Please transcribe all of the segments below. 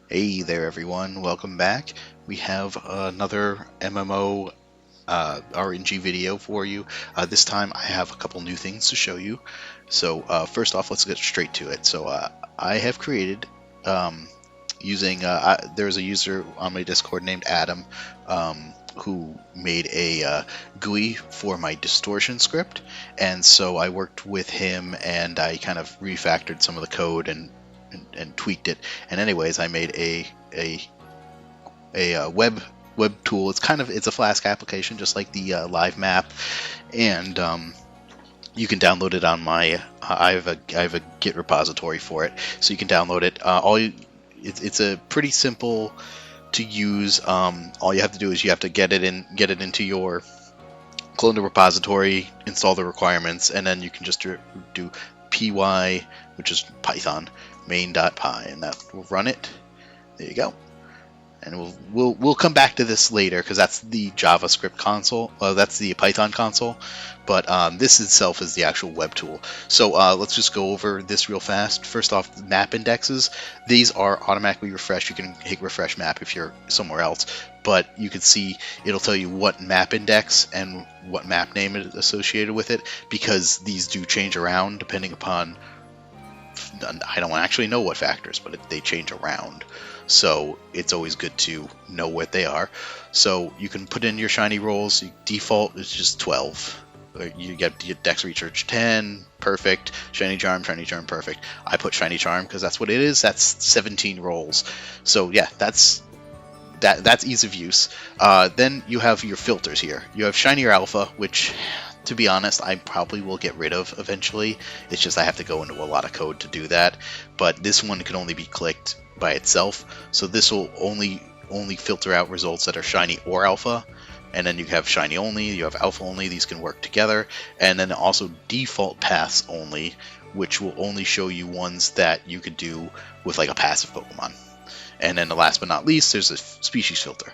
Hey there everyone, welcome back. We have another MMO RNG video for you. This time I have a couple new things to show you. So first off, let's get straight to it. So I have created, using, there's a user on my Discord named Adam who made a GUI for my distortion script, and so I worked with him and I kind of refactored some of the code and tweaked it. And anyways, I made a web tool. It's a Flask application, just like the live map, and you can download it on my. I have a Git repository for it, so you can download it. It's a pretty simple to use. All you have to do is you have to get it into your clone the repository, install the requirements, and then you can just do py, which is Python, main.py, and that will run it. There you go. And we'll come back to this later because that's the JavaScript console. That's the Python console, but this itself is the actual web tool. So let's just go over this real fast. First off, map indexes. These are automatically refreshed. You can hit refresh map if you're somewhere else, but you can see it'll tell you what map index and what map name is associated with it, because these do change around depending upon, I don't actually know what factors, but they change around. So it's always good to know what they are. So you can put in your shiny rolls. Default is just 12. You get Dex Recharge 10, perfect. Shiny Charm, perfect. I put Shiny Charm because that's what it is. That's 17 rolls. So yeah, that's ease of use. Then you have your filters here. You have Shiny or Alpha, which, to be honest, I probably will get rid of eventually. It's just I have to go into a lot of code to do that. But this one can only be clicked by itself, so this will only filter out results that are shiny or alpha. And then you have shiny only, you have alpha only. These can work together. And then also default paths only, which will only show you ones that you could do with like a passive Pokemon. And then the last but not least, there's a species filter.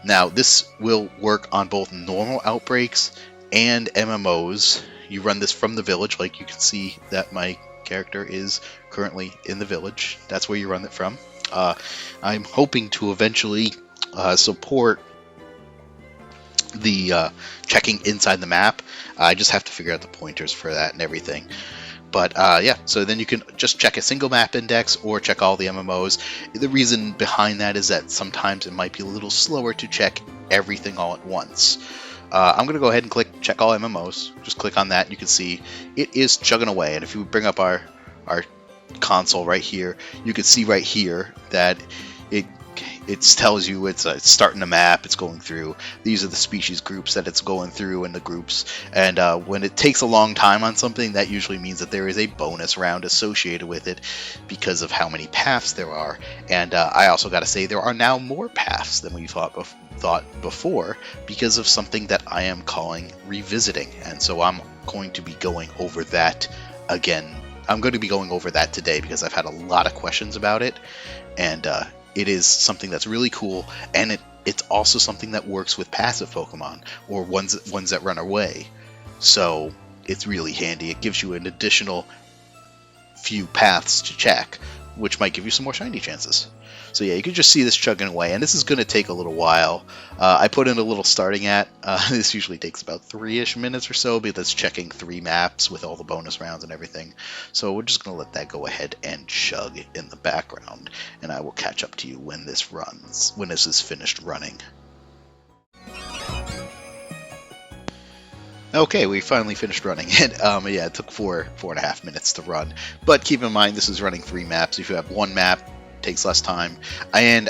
Now this will work on both normal outbreaks and MMOs. You run this from the village, like you can see that my character is currently in the village. That's where you run it from. I'm hoping to eventually support the checking inside the map. I just have to figure out the pointers for that and everything. But yeah, so then you can just check a single map index or check all the MMOs. The reason behind that is that sometimes it might be a little slower to check everything all at once. I'm going to go ahead and click check all MMOs. Just click on that. You can see it is chugging away. And if you bring up our console right here, you can see right here that it tells you it's starting the map, it's going through. These are the species groups that it's going through in the groups. And when it takes a long time on something, that usually means that there is a bonus round associated with it because of how many paths there are. And I also got to say, there are now more paths than we thought before because of something that I am calling revisiting. And so I'm going to be going over that again. I'm going to be going over that today because I've had a lot of questions about it. And it is something that's really cool, and it's also something that works with passive Pokemon or ones that run away. So it's really handy. It gives you an additional few paths to check, which might give you some more shiny chances. So yeah, you can just see this chugging away, and this is going to take a little while. I put in a little starting at. This usually takes about 3-ish minutes or so, because it's checking 3 maps with all the bonus rounds and everything. So we're just going to let that go ahead and chug in the background, and I will catch up to you when this is finished running. Okay, we finally finished running it. Yeah, it took 4.5 minutes to run. But keep in mind, this is running 3 maps. If you have 1 map, takes less time. And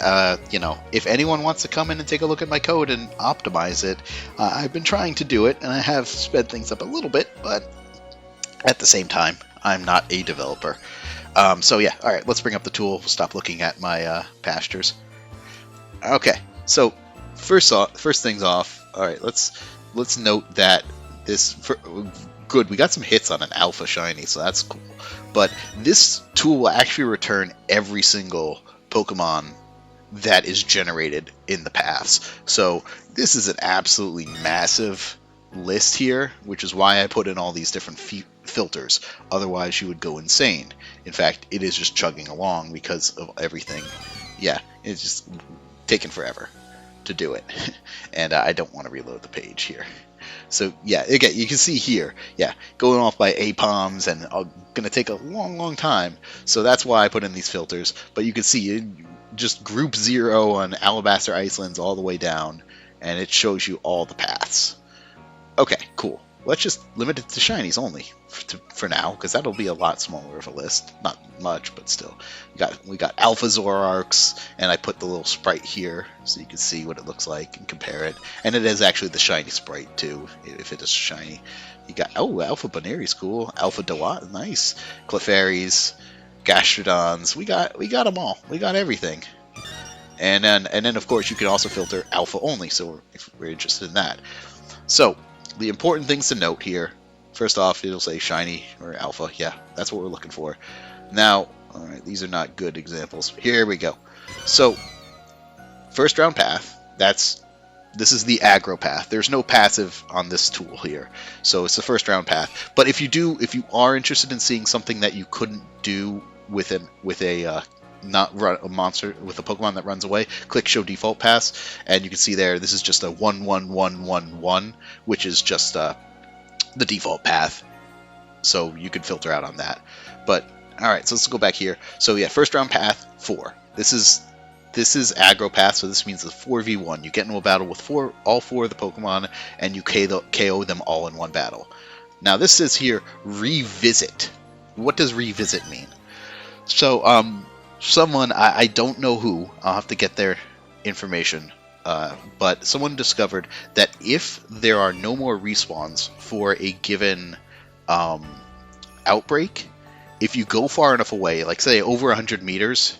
if anyone wants to come in and take a look at my code and optimize it, I've been trying to do it, and I have sped things up a little bit, but at the same time, I'm not a developer. So yeah, all right, let's bring up the tool. We'll stop looking at my pastures. Okay, so first things off. All right, let's note that good. We got some hits on an alpha shiny, so that's cool. But this tool will actually return every single Pokemon that is generated in the paths. So this is an absolutely massive list here, which is why I put in all these different filters. Otherwise, you would go insane. In fact, it is just chugging along because of everything yeah, it's just taking forever to do it. And I don't want to reload the page here. So yeah, again, you can see here, yeah, going off by APOMs and going to take a long time. So that's why I put in these filters. But you can see just group 0 on Alabaster Icelands all the way down, and it shows you all the paths. Okay, cool. Let's just limit it to shinies only for now, because that'll be a lot smaller of a list. Not much, but still. We got Alpha Zoroarks, and I put the little sprite here so you can see what it looks like and compare it. And it is actually the shiny sprite too, if it is shiny. You got Alpha Baneri's cool, Alpha Dewat, nice, Clefairies, Gastrodons. We got them all. We got everything. And then of course you can also filter Alpha only, so if we're interested in that. So the important things to note here, first off, it'll say shiny or alpha. Yeah, that's what we're looking for. Now, all right, these are not good examples. Here we go. So, first round path, this is the aggro path. There's no passive on this tool here. So it's the first round path. But if you are interested in seeing something that you couldn't do with a monster with a Pokemon that runs away, click show default paths, and you can see there this is just a 11111, which is just the default path, so you can filter out on that. But alright, so let's go back here. So yeah, first round path 4. This is aggro path, so this means it's 4v1. You get into a battle with all four of the Pokemon, and you KO them all in one battle. Now this says here revisit. What does revisit mean? So someone, I don't know who, I'll have to get their information, but someone discovered that if there are no more respawns for a given outbreak, if you go far enough away, like say over 100 meters,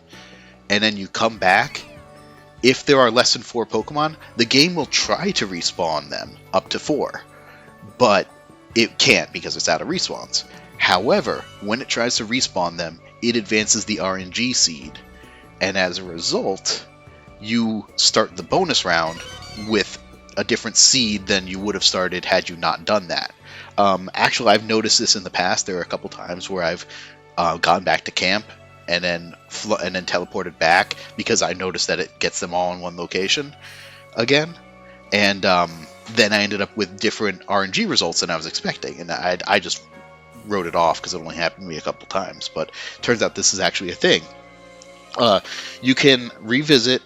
and then you come back, if there are less than 4 Pokemon, the game will try to respawn them up to 4, but it can't because it's out of respawns. However, when it tries to respawn them, it advances the RNG seed, and as a result, you start the bonus round with a different seed than you would have started had you not done that. Actually, I've noticed this in the past. There are a couple times where I've gone back to camp and then teleported back because I noticed that it gets them all in one location again, and then I ended up with different RNG results than I was expecting, and I just wrote it off because it only happened to me a couple times, but turns out this is actually a thing. You can revisit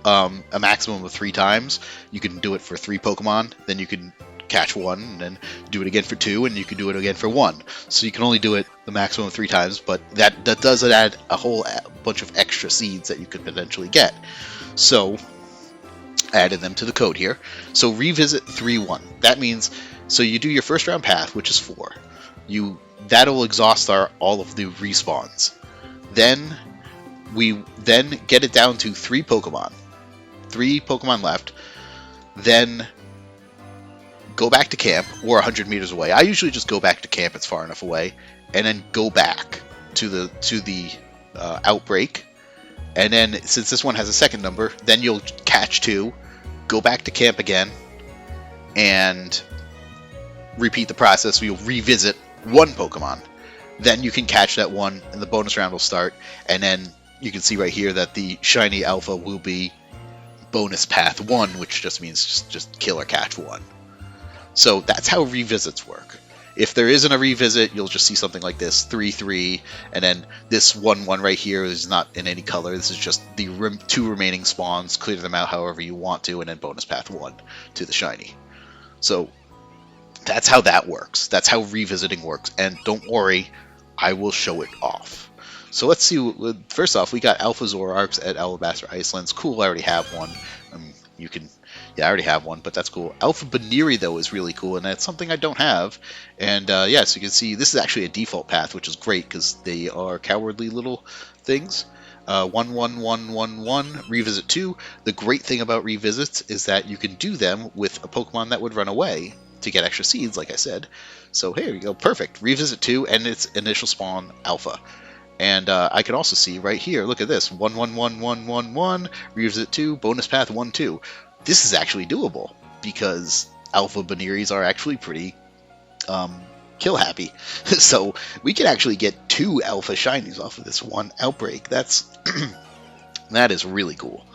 a maximum of 3 times. You can do it for 3 Pokemon, then you can catch 1, and then do it again for 2, and you can do it again for 1. So you can only do it the maximum of 3 times, but that does add a whole bunch of extra seeds that you could potentially get. So I added them to the code here. So revisit 3-1. That means, so you do your first round path, which is 4. That'll exhaust all of the respawns. Then we get it down to 3 Pokemon. 3 Pokemon left. Then go back to camp, or 100 meters away. I usually just go back to camp, it's far enough away, and then go back to the outbreak. And then, since this one has a second number, then you'll catch 2, go back to camp again, and repeat the process. You'll revisit 1 Pokemon. Then you can catch that one, and the bonus round will start. And then you can see right here that the shiny alpha will be bonus path 1, which just means just kill or catch 1. So that's how revisits work. If there isn't a revisit, you'll just see something like this, 3-3, and then this 1-1 right here is not in any color. This is just the 2 remaining spawns, clear them out however you want to, and then bonus path 1 to the shiny. So that's how that works. That's how revisiting works. And don't worry, I will show it off. So let's see. First off, we got Alpha Zoroarks at Alabaster Icelands. Cool, I already have one. Yeah, I already have one, but that's cool. Alpha Baneri, though, is really cool, and that's something I don't have. And, yeah, so you can see this is actually a default path, which is great, because they are cowardly little things. 1-1-1-1-1, revisit 2. The great thing about revisits is that you can do them with a Pokemon that would run away to get extra seeds, like I said. So here you go, perfect. Revisit 2, and its initial spawn, Alpha. And I can also see right here, look at this, 1-1-1-1-1-1, revisit 2, bonus path 1-2. This is actually doable, because Alpha Baneris are actually pretty kill happy. So we can actually get 2 alpha shinies off of this one outbreak. That is really cool.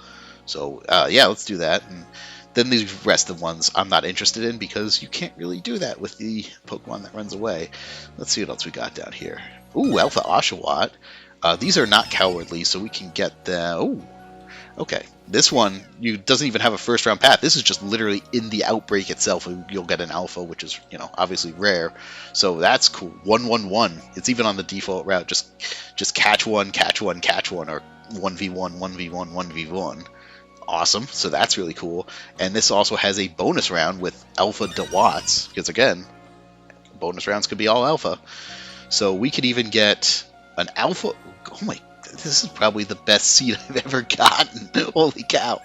So yeah, let's do that. And then the rest of the ones I'm not interested in because you can't really do that with the Pokemon that runs away. Let's see what else we got down here. Ooh, Alpha Oshawott. These are not cowardly, so we can get them. Ooh, okay. This one doesn't even have a first round path. This is just literally in the outbreak itself. You'll get an alpha, which is obviously rare. So that's cool. 1-1-1. It's even on the default route. Just catch one, catch one, catch one, or 1v1, 1v1, 1v1. Awesome. So that's really cool. And this also has a bonus round with Alpha Dewatts, because again, bonus rounds could be all alpha. So we could even get an alpha. Oh my, this is probably the best seed I've ever gotten. Holy cow.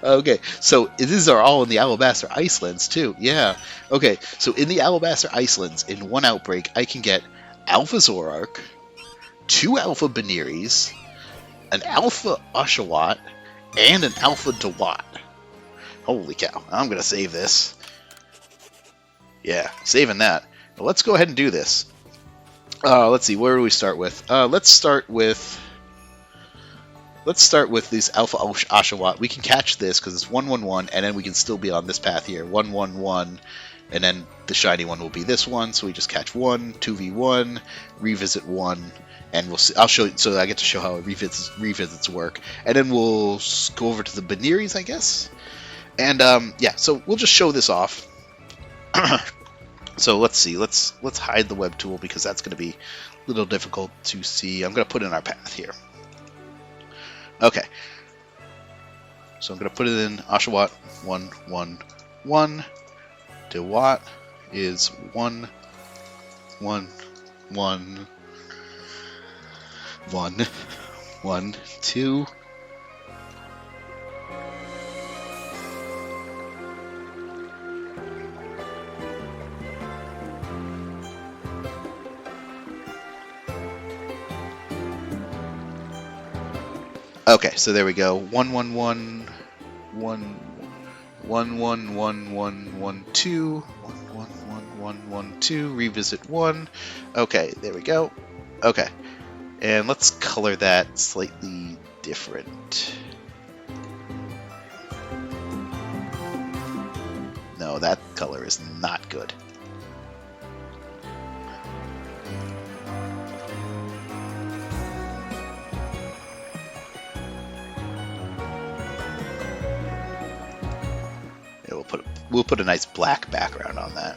Okay, so these are all in the Alabaster Icelands too. Yeah. Okay, so in the Alabaster Icelands, in one outbreak, I can get Alpha Zorark, 2 Alpha Beneries, an Alpha Oshawott, and an Alpha Dewott. Holy cow. I'm going to save this. Yeah, saving that. But let's go ahead and do this. Let's see, where do we start with? Let's start with this Alpha Oshawott. We can catch this because it's 1-1-1, and then we can still be on this path here. 1-1-1, and then the shiny one will be this one. So we just catch 1, 2v1, revisit 1, and we'll see. I'll show you, so I get to show how revisits work, and then we'll go over to the Beneries, I guess. And yeah, so we'll just show this off. So let's see. Let's hide the web tool because that's going to be a little difficult to see. I'm going to put in our path here. Okay. So I'm going to put it in Oshawott 1-1-1. Dewott is 1-1-1. 1-1-2. Okay, so there we go. 1-1-1, 1-1-1-1-1-2, 1-1-1-1-1-2, revisit 1. Okay, there we go. Okay, and let's color that slightly different. No, that color is not good. We'll put a nice black background on that.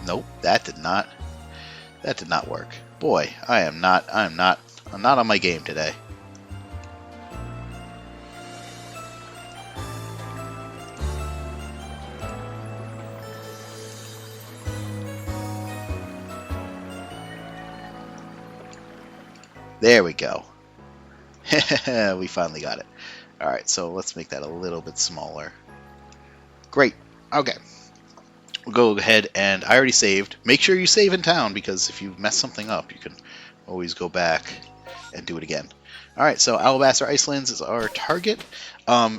Nope, that did not work. Boy, I'm not on my game today. There we go. We finally got it. Alright, so let's make that a little bit smaller. Great. Okay. We'll go ahead and I already saved. Make sure you save in town because if you mess something up, you can always go back and do it again. Alright, so Alabaster Icelands is our target.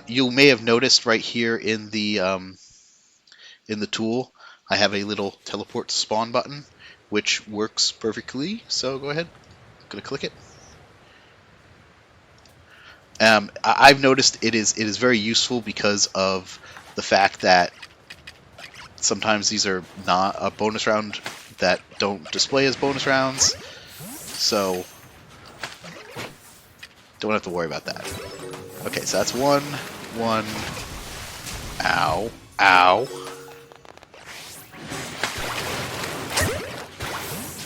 You may have noticed right here in the tool, I have a little teleport to spawn button, which works perfectly. So go ahead. I'm going to click it. I've noticed it is very useful because of the fact that sometimes these are not a bonus round that don't display as bonus rounds, so don't have to worry about that. Okay, so that's 1, 1, ow, ow,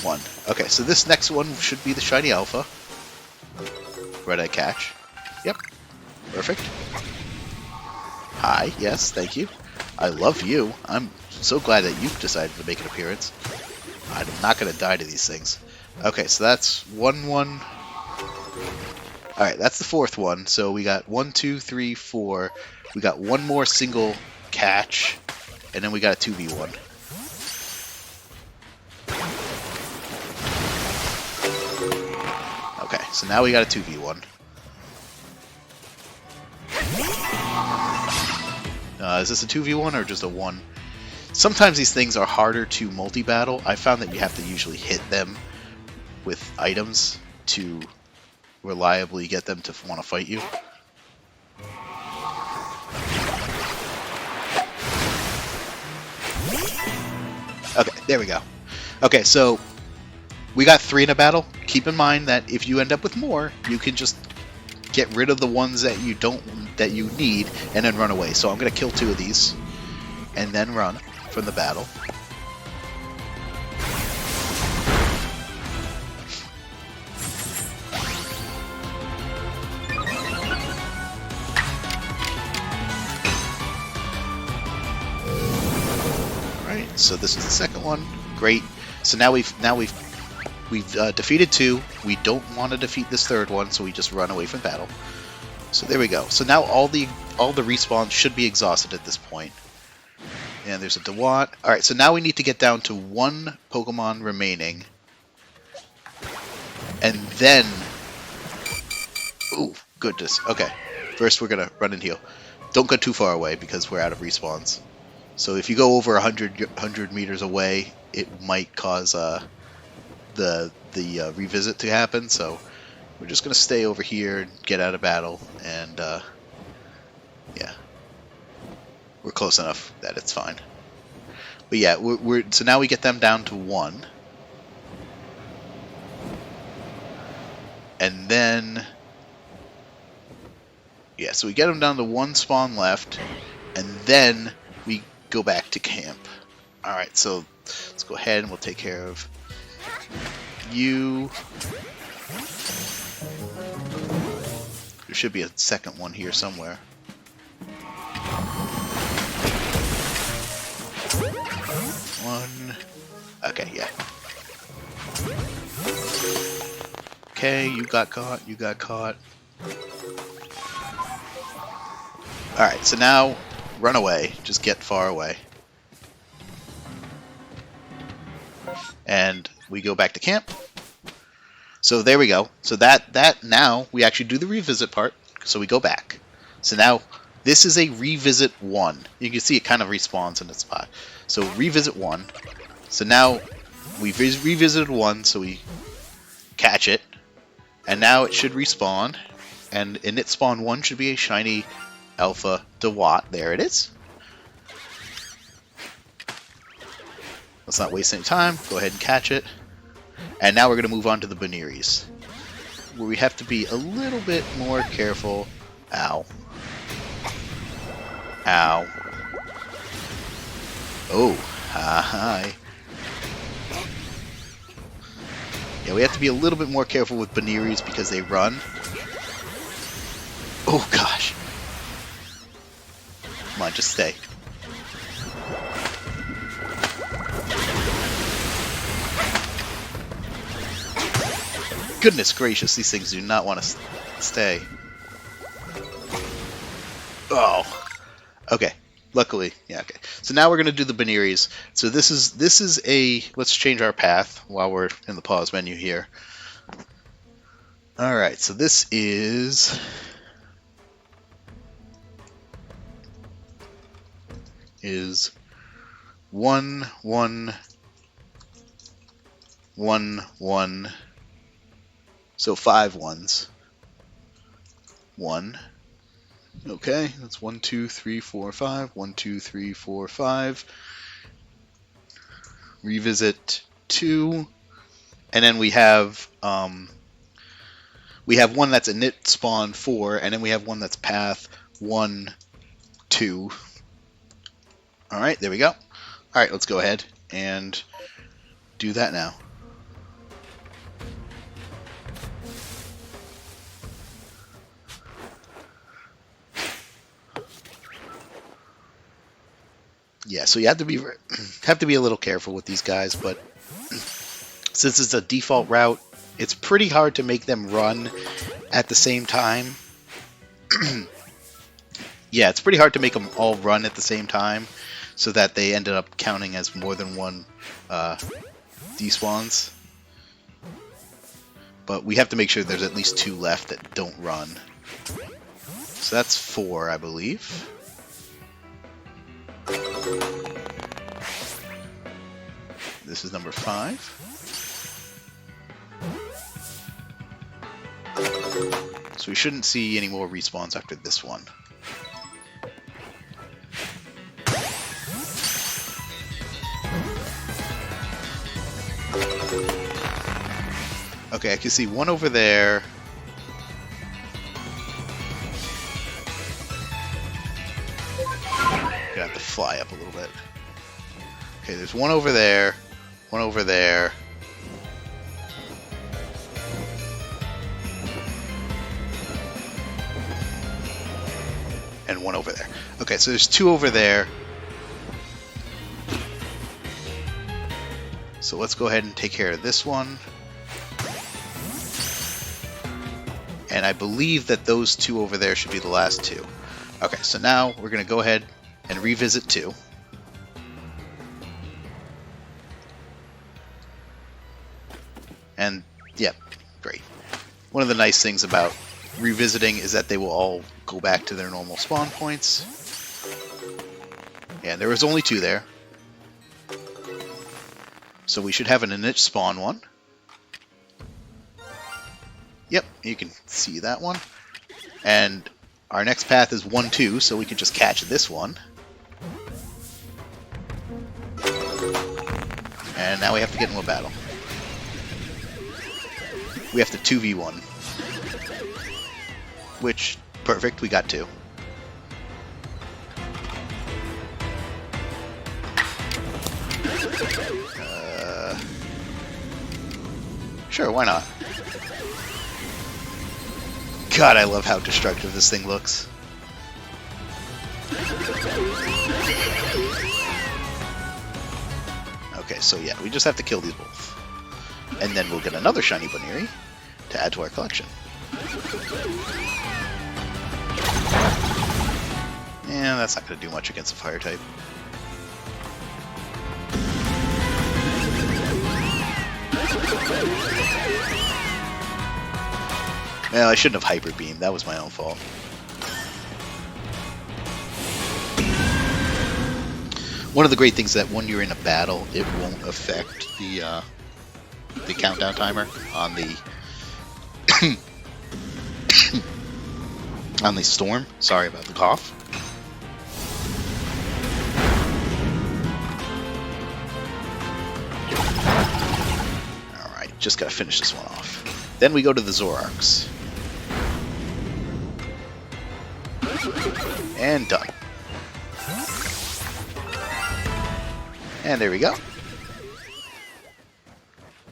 1. Okay, so this next one should be the shiny alpha. Red-eye catch. Yep. Perfect. Hi. Yes, thank you. I love you. I'm so glad that you decided to make an appearance. I'm not going to die to these things. Okay, so that's 1-1. Alright, that's the fourth one. So we got 1, 2, 3, 4. We got one more single catch. And then we got a 2v1. Okay, so now we got a 2v1. Is this a 2v1 or just a 1? Sometimes these things are harder to multi-battle. I found that you have to usually hit them with items to reliably get them to want to fight you. Okay, there we go. Okay, so we got 3 in a battle. Keep in mind that if you end up with more, you can just get rid of the ones that you need and then run away. So I'm gonna kill 2 of these and then run from the battle. Alright, so this is the second one. Great. So now we've defeated 2. We don't want to defeat this third one, so we just run away from battle. So there we go. So now all the respawns should be exhausted at this point. And there's a Dewott. Alright, so now we need to get down to 1 Pokemon remaining. And then... Ooh, goodness. Okay. First we're going to run and heal. Don't go too far away because we're out of respawns. So if you go over 100 meters away, it might cause the revisit to happen. So we're just going to stay over here and get out of battle. And yeah. We're close enough that it's fine. But yeah, so now we get them down to 1. And then... Yeah, so we get them down to 1 spawn left. And then we go back to camp. Alright, so let's go ahead and we'll take care of you. There should be a second one here somewhere. Okay, yeah. Okay, you got caught, you got caught. Alright, so now run away. Just get far away. And we go back to camp. So there we go. So that now we actually do the revisit part. So we go back. So now this is a revisit 1. You can see it kind of respawns in its spot. So revisit 1. So now we've revisited 1, so we catch it. And now it should respawn. And in its spawn 1 should be a shiny Alpha Dewott. There it is. Let's not waste any time. Go ahead and catch it. And now we're going to move on to the Banneries, where we have to be a little bit more careful. Ow. Ow. Oh, hi. Yeah, we have to be a little bit more careful with Banneries because they run. Oh, gosh. Come on, just stay. Goodness gracious, these things do not want to stay. Oh. Okay. Luckily, yeah, okay. So now we're going to do the Banneries. So this is a... Let's change our path while we're in the pause menu here. Alright, so this is... is 1, 1, 1, 1. So 5 ones. 1. Okay, that's 1, 2, 3, 4, 5. 1, 2, 3, 4, 5. Revisit 2. And then we have one that's init spawn 4, and then we have one that's path 1, 2. Alright, there we go. Alright, let's go ahead and do that now. Yeah, so you have to be a little careful with these guys, but since it's a default route, it's pretty hard to make them run at the same time. Yeah, it's pretty hard to make them all run at the same time so that they ended up counting as more than one despawns. But we have to make sure there's at least 2 left that don't run. So that's 4, I believe. This is number 5. So we shouldn't see any more respawns after this one. Okay, I can see one over there. Gonna have to fly up a little bit. Okay, there's one over there, one over there. And one over there. Okay, so there's 2 over there. So let's go ahead and take care of this one. And I believe that those 2 over there should be the last 2. Okay, so now we're going to go ahead and revisit 2. And, yeah, great. One of the nice things about revisiting is that they will all go back to their normal spawn points. And there was only 2 there. So we should have an init spawn one. Yep, you can see that one. And our next path is 1, 2, so we can just catch this one. And now we have to get into a battle. We have to 2v1. Which, perfect, we got 2. Sure, why not? God, I love how destructive this thing looks. Okay, so yeah, we just have to kill these both. And then we'll get another shiny Bunnery to add to our collection. Yeah, that's not going to do much against a fire type. Well, I shouldn't have Hyper Beamed. That was my own fault. One of the great things is that when you're in a battle, it won't affect the countdown timer on the on the storm. Sorry about the cough. Alright, just gotta finish this one off. Then we go to the Zoroarks. And done. And there we go.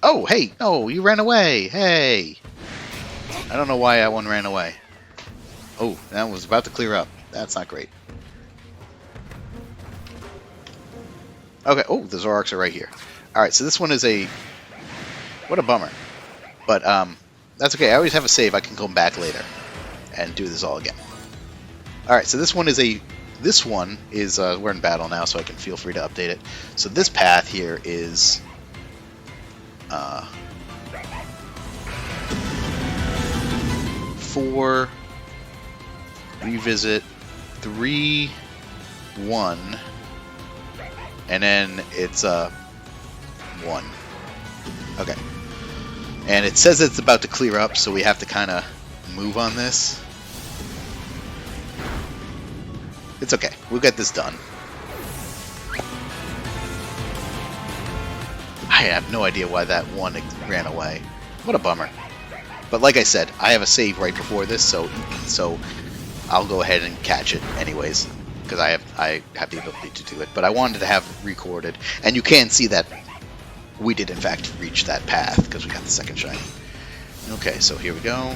Oh, hey! Oh, you ran away! Hey! I don't know why that one ran away. Oh, that was about to clear up. That's not great. Okay, oh, the Zoroarks are right here. Alright, so this one is a... What a bummer. But, that's okay. I always have a save. I can come back later and do this all again. Alright, so this one is a... This one is... we're in battle now, so I can feel free to update it. So this path here is... 4... Revisit 3, 1, and then it's 1. Okay. And it says it's about to clear up, so we have to kind of move on this. It's okay. We'll get this done. I have no idea why that one ran away. What a bummer. But like I said, I have a save right before this, so I'll go ahead and catch it anyways, because I have the ability to do it. But I wanted to have recorded, and you can see that we did in fact reach that path because we got the second shiny. Okay, so here we go.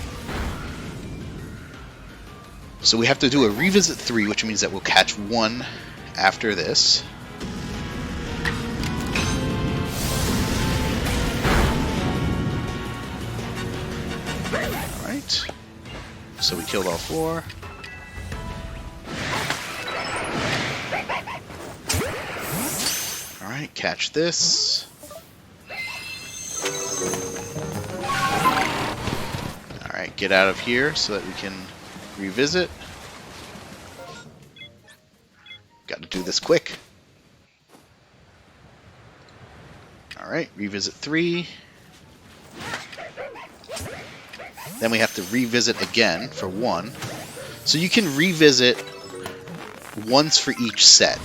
So we have to do a revisit 3, which means that we'll catch 1 after this. Alright. So we killed all 4. Alright, catch this. Alright, get out of here so that we can revisit. Got to do this quick. Alright, revisit 3. Then we have to revisit again for 1. So you can revisit once for each set.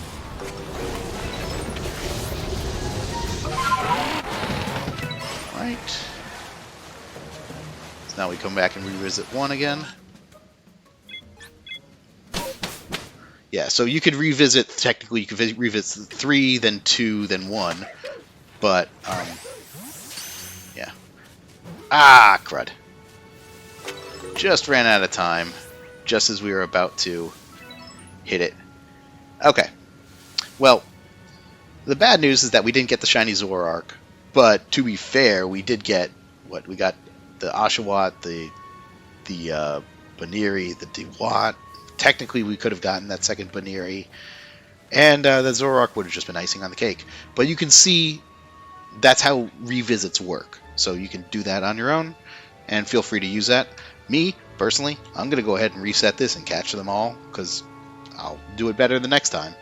Alright. So now we come back and revisit 1 again. Yeah, so you could revisit, technically you could revisit 3, then 2, then 1. But, yeah. Ah, crud. Just ran out of time, just as we were about to hit it. Okay. Well, the bad news is that we didn't get the shiny Zoroark, but to be fair, we did get, what, we got the Oshawott, the Baniri, the Dewott. Technically, we could have gotten that second Baniri, and the Zoroark would have just been icing on the cake. But you can see that's how revisits work. So you can do that on your own, and feel free to use that. Me, personally, I'm going to go ahead and reset this and catch them all, because I'll do it better the next time.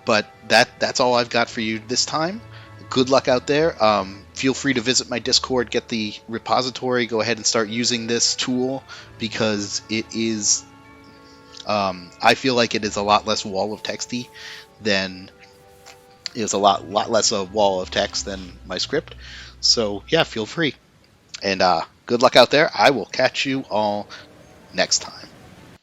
But that's all I've got for you this time. Good luck out there. Feel free to visit my Discord, get the repository, go ahead and start using this tool, because it is... I feel like it is a lot less wall of texty than... It's a lot less a wall of text than my script. So, yeah, feel free. And good luck out there. I will catch you all next time.